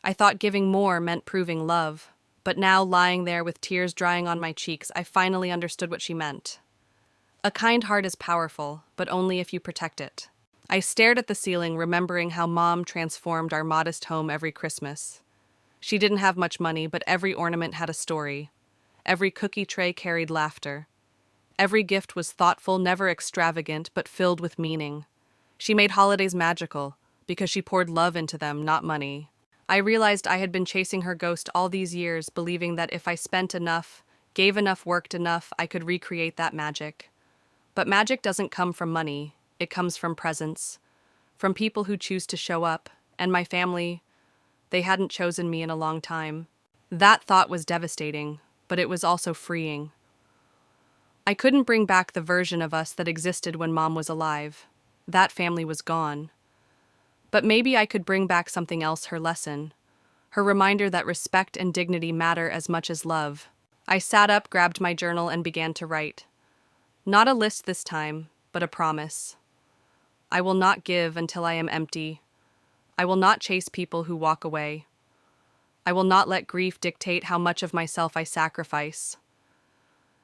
I thought giving more meant proving love. But now, lying there with tears drying on my cheeks, I finally understood what she meant. A kind heart is powerful, but only if you protect it. I stared at the ceiling, remembering how Mom transformed our modest home every Christmas. She didn't have much money, but every ornament had a story. Every cookie tray carried laughter. Every gift was thoughtful, never extravagant, but filled with meaning. She made holidays magical, because she poured love into them, not money. I realized I had been chasing her ghost all these years, believing that if I spent enough, gave enough, worked enough, I could recreate that magic. But magic doesn't come from money. It comes from presence, from people who choose to show up, and my family, they hadn't chosen me in a long time. That thought was devastating, but it was also freeing. I couldn't bring back the version of us that existed when Mom was alive. That family was gone. But maybe I could bring back something else, her lesson. Her reminder that respect and dignity matter as much as love. I sat up, grabbed my journal, and began to write. Not a list this time, but a promise. I will not give until I am empty. I will not chase people who walk away. I will not let grief dictate how much of myself I sacrifice.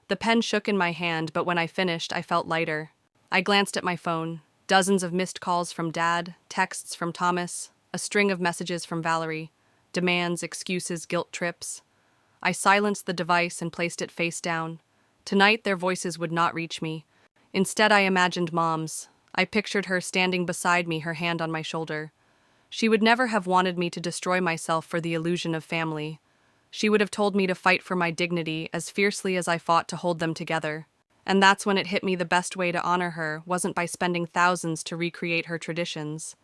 The pen shook in my hand, but when I finished, I felt lighter. I glanced at my phone. Dozens of missed calls from Dad, texts from Thomas, a string of messages from Valerie, demands, excuses, guilt trips. I silenced the device and placed it face down. Tonight, their voices would not reach me. Instead, I imagined Mom's. I pictured her standing beside me, her hand on my shoulder. She would never have wanted me to destroy myself for the illusion of family. She would have told me to fight for my dignity as fiercely as I fought to hold them together. And that's when it hit me, the best way to honor her wasn't by spending thousands to recreate her traditions.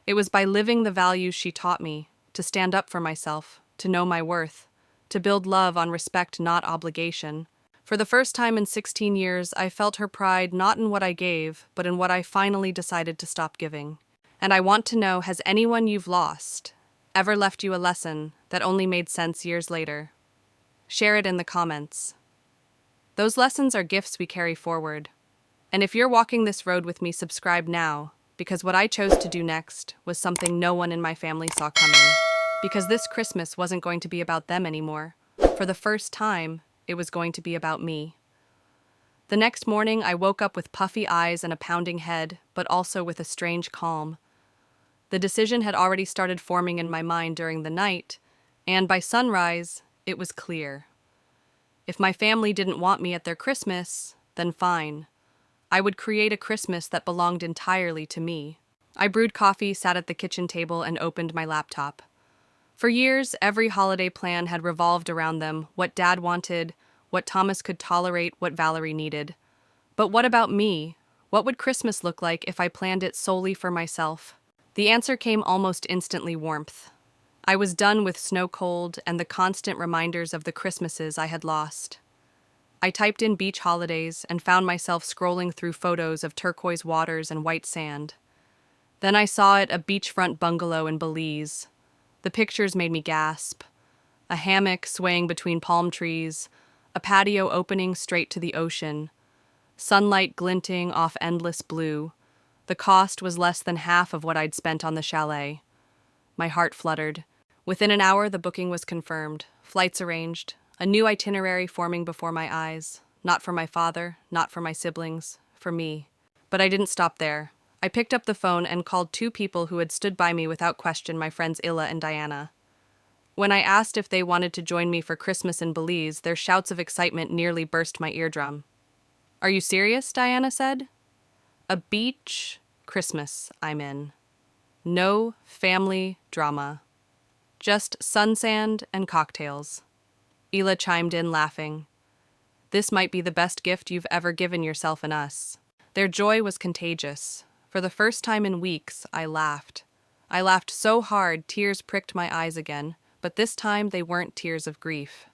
It was by living the values she taught me, to stand up for myself, to know my worth, to build love on respect, not obligation. For the first time in 16 years, I felt her pride not in what I gave, but in what I finally decided to stop giving. And I want to know, has anyone you've lost ever left you a lesson that only made sense years later? Share it in the comments. Those lessons are gifts we carry forward. And if you're walking this road with me, subscribe now, because what I chose to do next was something no one in my family saw coming. Because this Christmas wasn't going to be about them anymore. For the first time, it was going to be about me. The next morning, I woke up with puffy eyes and a pounding head, but also with a strange calm. The decision had already started forming in my mind during the night, and by sunrise, it was clear. If my family didn't want me at their Christmas, then fine. I would create a Christmas that belonged entirely to me. I brewed coffee, sat at the kitchen table, and opened my laptop. For years, every holiday plan had revolved around them: what Dad wanted, what Thomas could tolerate, what Valerie needed. But what about me? What would Christmas look like if I planned it solely for myself? The answer came almost instantly: warmth. I was done with snow cold and the constant reminders of the Christmases I had lost. I typed in beach holidays and found myself scrolling through photos of turquoise waters and white sand. Then I saw it, a beachfront bungalow in Belize. The pictures made me gasp. A hammock swaying between palm trees, a patio opening straight to the ocean, sunlight glinting off endless blue. The cost was less than half of what I'd spent on the chalet. My heart fluttered. Within an hour, the booking was confirmed, flights arranged, a new itinerary forming before my eyes. Not for my father, not for my siblings, for me. But I didn't stop there. I picked up the phone and called two people who had stood by me without question, my friends Illa and Diana. When I asked if they wanted to join me for Christmas in Belize, their shouts of excitement nearly burst my eardrum. "Are you serious?" Diana said. "A beach Christmas I'm in. No family drama. Just sun sand and cocktails." Ila chimed in, laughing. "This might be the best gift you've ever given yourself and us." Their joy was contagious. For the first time in weeks, I laughed. I laughed so hard, tears pricked my eyes again, but this time they weren't tears of grief.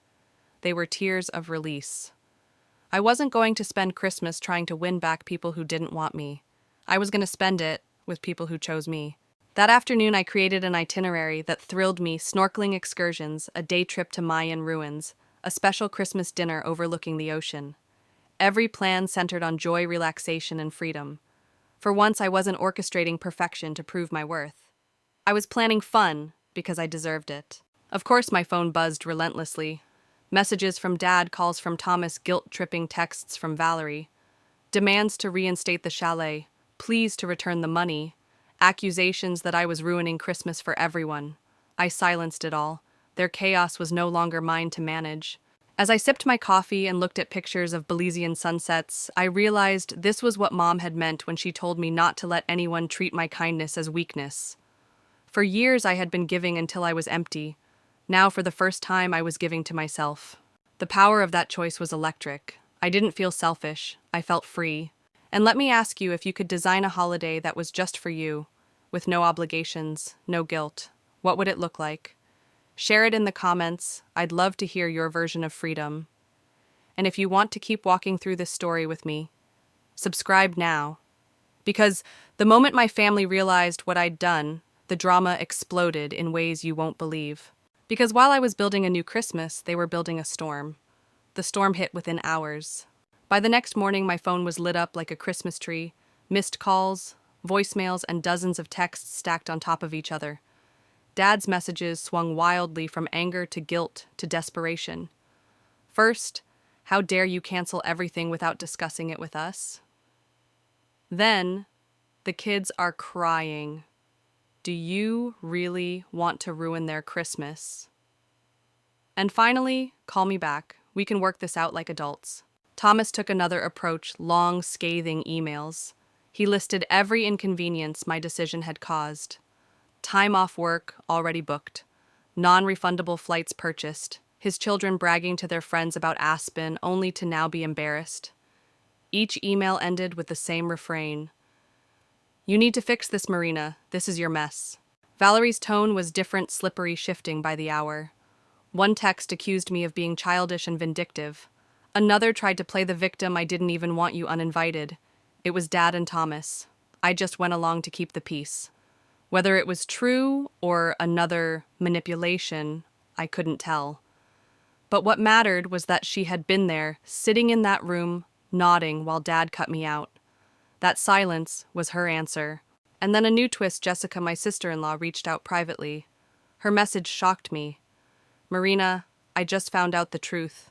They were tears of release. I wasn't going to spend Christmas trying to win back people who didn't want me. I was going to spend it with people who chose me. That afternoon, I created an itinerary that thrilled me: snorkeling excursions, a day trip to Mayan ruins, a special Christmas dinner overlooking the ocean. Every plan centered on joy, relaxation, and freedom. For once, I wasn't orchestrating perfection to prove my worth. I was planning fun because I deserved it. Of course, my phone buzzed relentlessly. Messages from Dad, calls from Thomas, guilt-tripping texts from Valerie. Demands to reinstate the chalet, pleas to return the money, accusations that I was ruining Christmas for everyone. I silenced it all. Their chaos was no longer mine to manage. As I sipped my coffee and looked at pictures of Belizean sunsets, I realized this was what Mom had meant when she told me not to let anyone treat my kindness as weakness. For years, I had been giving until I was empty. Now, for the first time, I was giving to myself. The power of that choice was electric. I didn't feel selfish. I felt free. And let me ask you, if you could design a holiday that was just for you, with no obligations, no guilt, what would it look like? Share it in the comments. I'd love to hear your version of freedom. And if you want to keep walking through this story with me, subscribe now. Because the moment my family realized what I'd done, the drama exploded in ways you won't believe. Because while I was building a new Christmas, they were building a storm. The storm hit within hours. By the next morning, my phone was lit up like a Christmas tree, missed calls, voicemails, and dozens of texts stacked on top of each other. Dad's messages swung wildly from anger to guilt to desperation. First, how dare you cancel everything without discussing it with us? Then, the kids are crying. Do you really want to ruin their Christmas? And finally, call me back. We can work this out like adults. Thomas took another approach, long, scathing emails. He listed every inconvenience my decision had caused. Time off work already booked. Non-refundable flights purchased. His children bragging to their friends about Aspen, only to now be embarrassed. Each email ended with the same refrain: "You need to fix this, Marina. This is your mess." Valerie's tone was different, slippery, shifting by the hour. One text accused me of being childish and vindictive. Another tried to play the victim. I didn't even want you uninvited. It was Dad and Thomas. I just went along to keep the peace. Whether it was true or another manipulation, I couldn't tell. But what mattered was that she had been there, sitting in that room, nodding while Dad cut me out. That silence was her answer. And then a new twist. Jessica, my sister-in-law, reached out privately. Her message shocked me. Marina, I just found out the truth.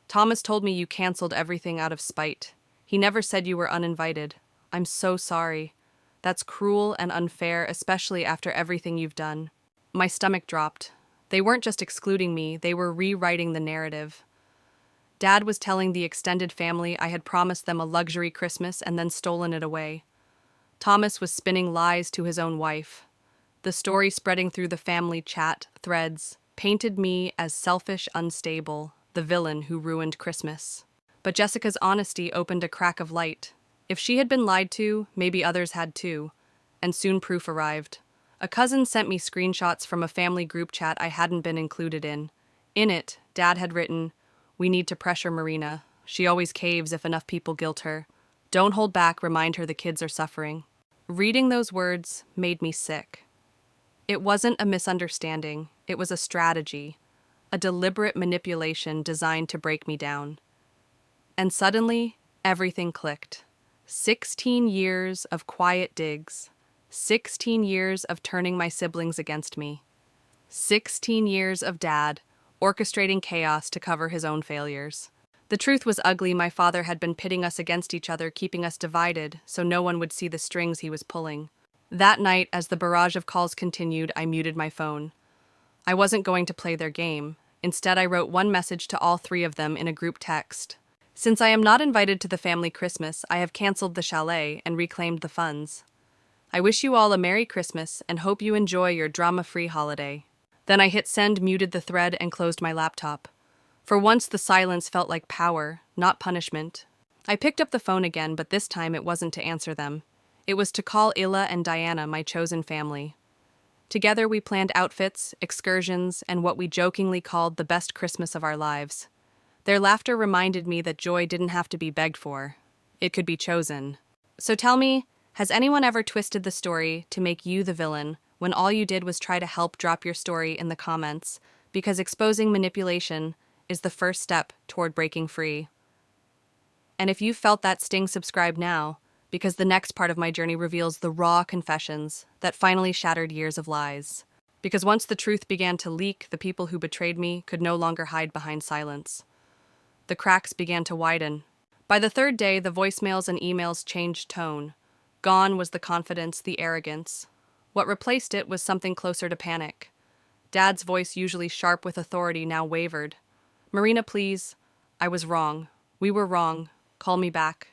Thomas told me you canceled everything out of spite. He never said you were uninvited. I'm so sorry. That's cruel and unfair, especially after everything you've done. My stomach dropped. They weren't just excluding me, they were rewriting the narrative. Dad was telling the extended family I had promised them a luxury Christmas and then stolen it away. Thomas was spinning lies to his own wife. The story spreading through the family chat threads painted me as selfish, unstable, the villain who ruined Christmas. But Jessica's honesty opened a crack of light. If she had been lied to, maybe others had too. And soon proof arrived. A cousin sent me screenshots from a family group chat I hadn't been included in. In it, Dad had written, "We need to pressure Marina. She always caves if enough people guilt her. Don't hold back, remind her the kids are suffering." Reading those words made me sick. It wasn't a misunderstanding, it was a strategy, a deliberate manipulation designed to break me down. And suddenly, everything clicked. 16 years of quiet digs. 16 years of turning my siblings against me. 16 years of Dad orchestrating chaos to cover his own failures. The truth was ugly. My father had been pitting us against each other, keeping us divided, so no one would see the strings he was pulling. That night, as the barrage of calls continued, I muted my phone. I wasn't going to play their game. Instead, I wrote one message to all three of them in a group text. Since I am not invited to the family Christmas, I have canceled the chalet and reclaimed the funds. I wish you all a Merry Christmas and hope you enjoy your drama-free holiday. Then I hit send, muted the thread, and closed my laptop. For once, the silence felt like power, not punishment. I picked up the phone again, but this time it wasn't to answer them. It was to call Illa and Diana, my chosen family. Together we planned outfits, excursions, and what we jokingly called the best Christmas of our lives. Their laughter reminded me that joy didn't have to be begged for. It could be chosen. So tell me, has anyone ever twisted the story to make you the villain when all you did was try to help? Drop your story in the comments, because exposing manipulation is the first step toward breaking free. And if you felt that sting, subscribe now, because the next part of my journey reveals the raw confessions that finally shattered years of lies. Because once the truth began to leak, the people who betrayed me could no longer hide behind silence. The cracks began to widen. By the third day, the voicemails and emails changed tone. Gone was the confidence, the arrogance. What replaced it was something closer to panic. Dad's voice, usually sharp with authority, now wavered. "Marina, please. I was wrong. We were wrong. Call me back.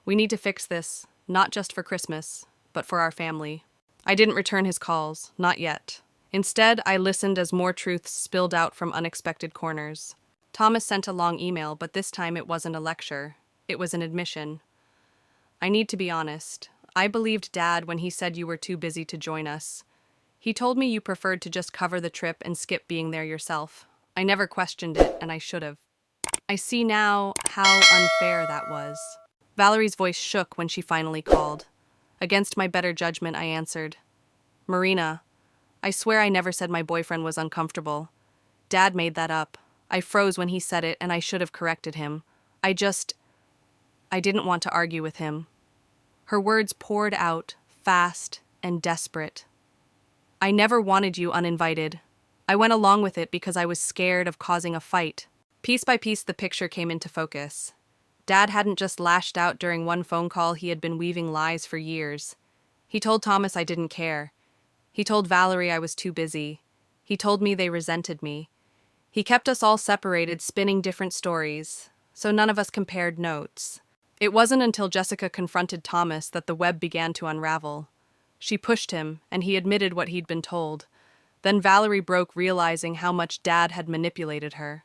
We need to fix this, not just for Christmas, but for our family." I didn't return his calls, not yet. Instead, I listened as more truths spilled out from unexpected corners. Thomas sent a long email, but this time it wasn't a lecture. It was an admission. "I need to be honest. I believed Dad when he said you were too busy to join us. He told me you preferred to just cover the trip and skip being there yourself. I never questioned it, and I should have. I see now how unfair that was." Valerie's voice shook when she finally called. Against my better judgment, I answered. "Marina, I swear I never said my boyfriend was uncomfortable. Dad made that up. I froze when he said it, and I should have corrected him. I didn't want to argue with him." Her words poured out, fast and desperate. "I never wanted you uninvited. I went along with it because I was scared of causing a fight." Piece by piece, the picture came into focus. Dad hadn't just lashed out during one phone call, he had been weaving lies for years. He told Thomas I didn't care. He told Valerie I was too busy. He told me they resented me. He kept us all separated, spinning different stories, so none of us compared notes. It wasn't until Jessica confronted Thomas that the web began to unravel. She pushed him, and he admitted what he'd been told. Then Valerie broke, realizing how much Dad had manipulated her.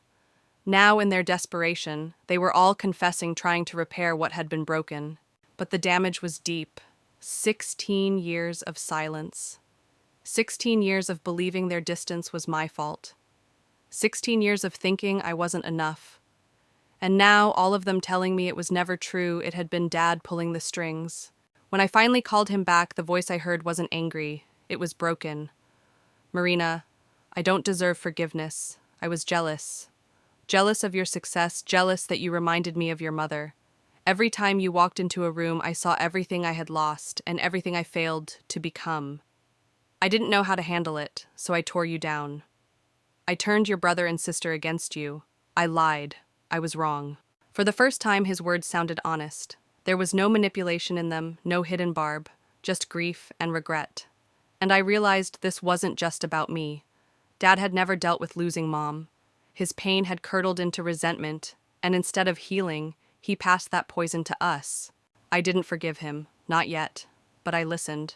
Now, in their desperation, they were all confessing, trying to repair what had been broken. But the damage was deep. 16 years of silence. 16 years of believing their distance was my fault. 16 years of thinking I wasn't enough. And now, all of them telling me it was never true, it had been Dad pulling the strings. When I finally called him back, the voice I heard wasn't angry. It was broken. Marina, I don't deserve forgiveness. I was jealous. Jealous of your success, jealous that you reminded me of your mother. Every time you walked into a room, I saw everything I had lost and everything I failed to become. I didn't know how to handle it, so I tore you down. I turned your brother and sister against you. I lied. I was wrong. For the first time, his words sounded honest. There was no manipulation in them, no hidden barb, just grief and regret. And I realized this wasn't just about me. Dad had never dealt with losing Mom. His pain had curdled into resentment, and instead of healing, he passed that poison to us. I didn't forgive him, not yet, but I listened.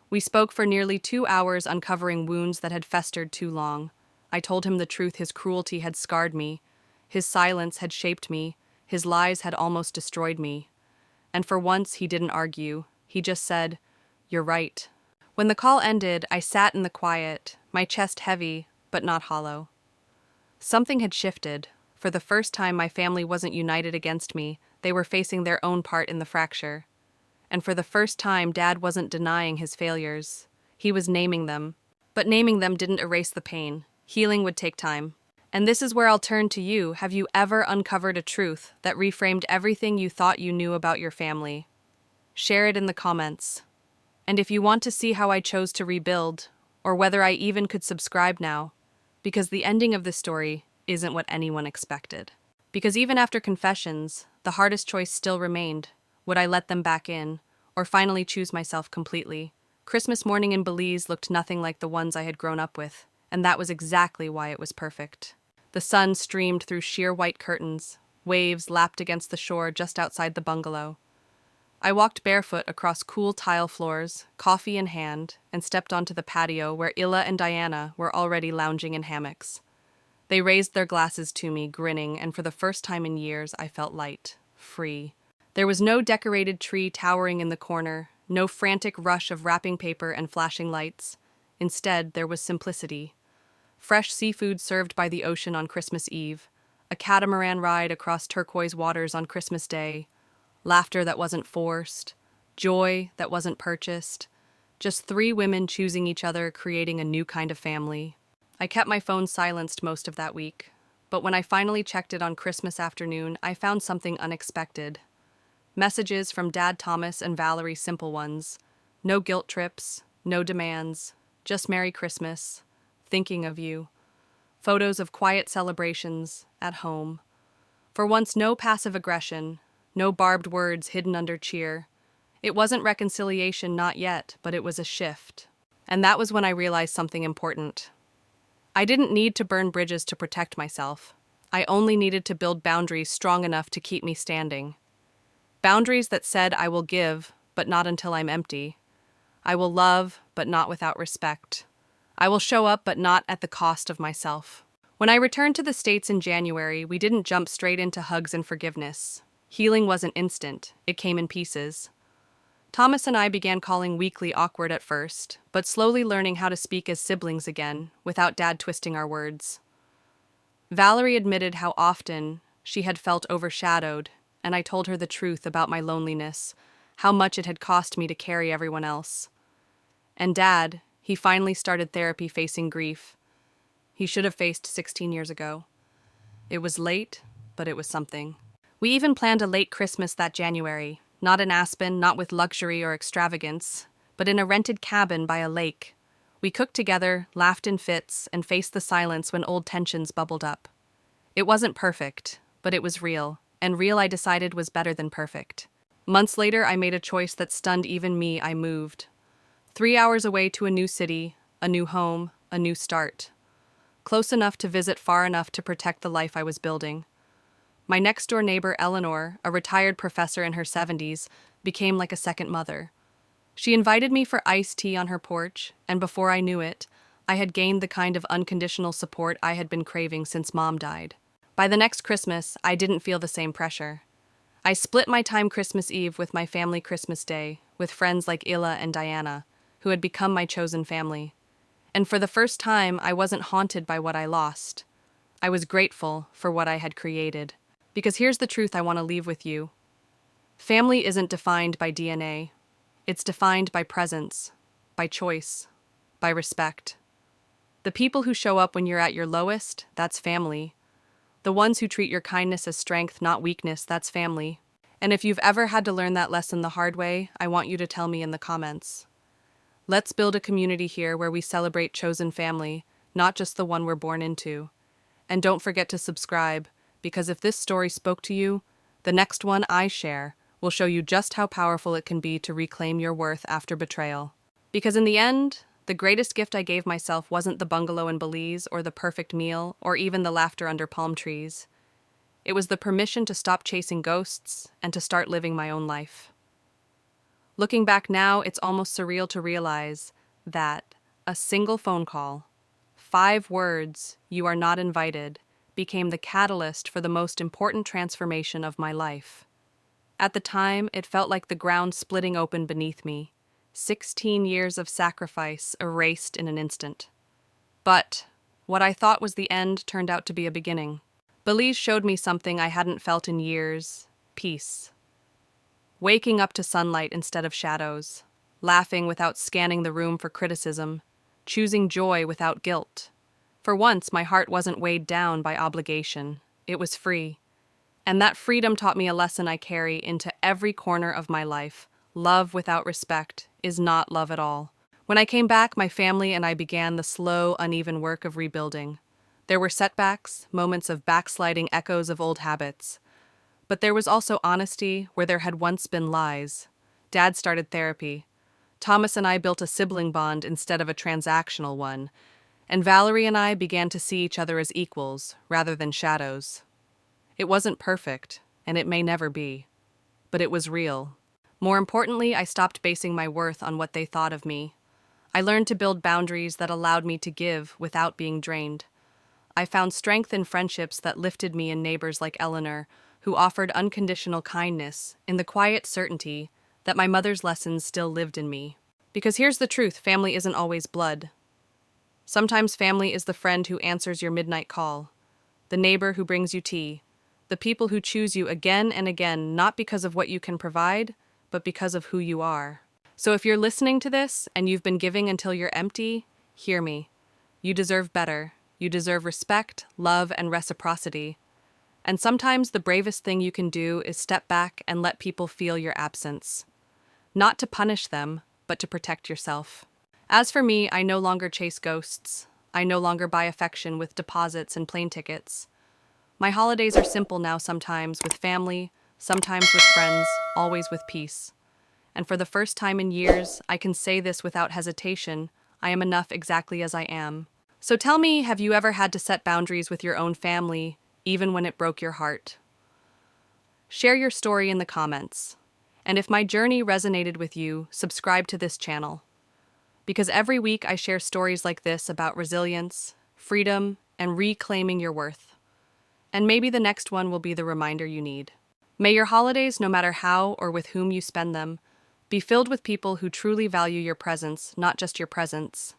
We spoke for nearly 2 hours, uncovering wounds that had festered too long. I told him the truth. His cruelty had scarred me. His silence had shaped me. His lies had almost destroyed me. And for once, he didn't argue. He just said, "You're right." When the call ended, I sat in the quiet, my chest heavy, but not hollow. Something had shifted. For the first time, my family wasn't united against me. They were facing their own part in the fracture. And for the first time, Dad wasn't denying his failures. He was naming them. But naming them didn't erase the pain. Healing would take time. And this is where I'll turn to you. Have you ever uncovered a truth that reframed everything you thought you knew about your family? Share it in the comments. And if you want to see how I chose to rebuild, or whether I even could subscribe now, because the ending of this story isn't what anyone expected. Because even after confessions, the hardest choice still remained. Would I let them back in, or finally choose myself completely? Christmas morning in Belize looked nothing like the ones I had grown up with, and that was exactly why it was perfect. The sun streamed through sheer white curtains. Waves lapped against the shore just outside the bungalow. I walked barefoot across cool tile floors, coffee in hand, and stepped onto the patio where Illa and Diana were already lounging in hammocks. They raised their glasses to me, grinning, and for the first time in years, I felt light, free. There was no decorated tree towering in the corner, no frantic rush of wrapping paper and flashing lights. Instead, there was simplicity. Fresh seafood served by the ocean on Christmas Eve, a catamaran ride across turquoise waters on Christmas Day, laughter that wasn't forced, joy that wasn't purchased, just 3 women choosing each other, creating a new kind of family. I kept my phone silenced most of that week, but when I finally checked it on Christmas afternoon, I found something unexpected. Messages from Dad Thomas and Valerie, simple ones. No guilt trips, no demands, just Merry Christmas, thinking of you. Photos of quiet celebrations at home. For once, no passive aggression, no barbed words hidden under cheer. It wasn't reconciliation, not yet, but it was a shift. And that was when I realized something important. I didn't need to burn bridges to protect myself. I only needed to build boundaries strong enough to keep me standing. Boundaries that said I will give, but not until I'm empty. I will love, but not without respect. I will show up, but not at the cost of myself. When I returned to the States in January, we didn't jump straight into hugs and forgiveness. Healing wasn't instant. It came in pieces. Thomas and I began calling weekly awkward at first, but slowly learning how to speak as siblings again, without Dad twisting our words. Valerie admitted how often she had felt overshadowed, and I told her the truth about my loneliness, how much it had cost me to carry everyone else. And Dad, he finally started therapy facing grief. He should have faced 16 years ago. It was late, but it was something. We even planned a late Christmas that January, not in Aspen, not with luxury or extravagance, but in a rented cabin by a lake. We cooked together, laughed in fits, and faced the silence when old tensions bubbled up. It wasn't perfect, but it was real, and real I decided was better than perfect. Months later, I made a choice that stunned even me. I moved. 3 hours away to a new city, a new home, a new start. Close enough to visit, far enough to protect the life I was building. My next-door neighbor, Eleanor, a retired professor in her 70s, became like a second mother. She invited me for iced tea on her porch, and before I knew it, I had gained the kind of unconditional support I had been craving since Mom died. By the next Christmas, I didn't feel the same pressure. I split my time Christmas Eve with my family Christmas Day, with friends like Illa and Diana, who had become my chosen family. And for the first time, I wasn't haunted by what I lost. I was grateful for what I had created. Because here's the truth I want to leave with you. Family isn't defined by DNA. It's defined by presence, by choice, by respect. The people who show up when you're at your lowest, that's family. The ones who treat your kindness as strength, not weakness, that's family. And if you've ever had to learn that lesson the hard way, I want you to tell me in the comments. Let's build a community here where we celebrate chosen family, not just the one we're born into. And don't forget to subscribe, because if this story spoke to you, the next one I share will show you just how powerful it can be to reclaim your worth after betrayal. Because in the end, the greatest gift I gave myself wasn't the bungalow in Belize or the perfect meal or even the laughter under palm trees. It was the permission to stop chasing ghosts and to start living my own life. Looking back now, it's almost surreal to realize that a single phone call, 5 words, "You are not invited," became the catalyst for the most important transformation of my life. At the time, it felt like the ground splitting open beneath me, 16 years of sacrifice erased in an instant. But what I thought was the end turned out to be a beginning. Belize showed me something I hadn't felt in years: peace. Waking up to sunlight instead of shadows, laughing without scanning the room for criticism, choosing joy without guilt. For once, my heart wasn't weighed down by obligation. It was free. And that freedom taught me a lesson I carry into every corner of my life. Love without respect is not love at all. When I came back, my family and I began the slow, uneven work of rebuilding. There were setbacks, moments of backsliding, echoes of old habits. But there was also honesty where there had once been lies. Dad started therapy. Thomas and I built a sibling bond instead of a transactional one. And Valerie and I began to see each other as equals rather than shadows. It wasn't perfect, and it may never be. But it was real. More importantly, I stopped basing my worth on what they thought of me. I learned to build boundaries that allowed me to give without being drained. I found strength in friendships that lifted me in neighbors like Eleanor, who offered unconditional kindness in the quiet certainty that my mother's lessons still lived in me. Because here's the truth, family isn't always blood. Sometimes family is the friend who answers your midnight call, the neighbor who brings you tea, the people who choose you again and again, not because of what you can provide, but because of who you are. So if you're listening to this and you've been giving until you're empty, hear me. You deserve better. You deserve respect, love, and reciprocity. And sometimes the bravest thing you can do is step back and let people feel your absence. Not to punish them, but to protect yourself. As for me, I no longer chase ghosts. I no longer buy affection with deposits and plane tickets. My holidays are simple now, sometimes with family, sometimes with friends, always with peace. And for the first time in years, I can say this without hesitation: I am enough exactly as I am. So tell me, have you ever had to set boundaries with your own family, even when it broke your heart? Share your story in the comments. And if my journey resonated with you, subscribe to this channel. Because every week I share stories like this about resilience, freedom, and reclaiming your worth. And maybe the next one will be the reminder you need. May your holidays, no matter how or with whom you spend them, be filled with people who truly value your presence, not just your presence.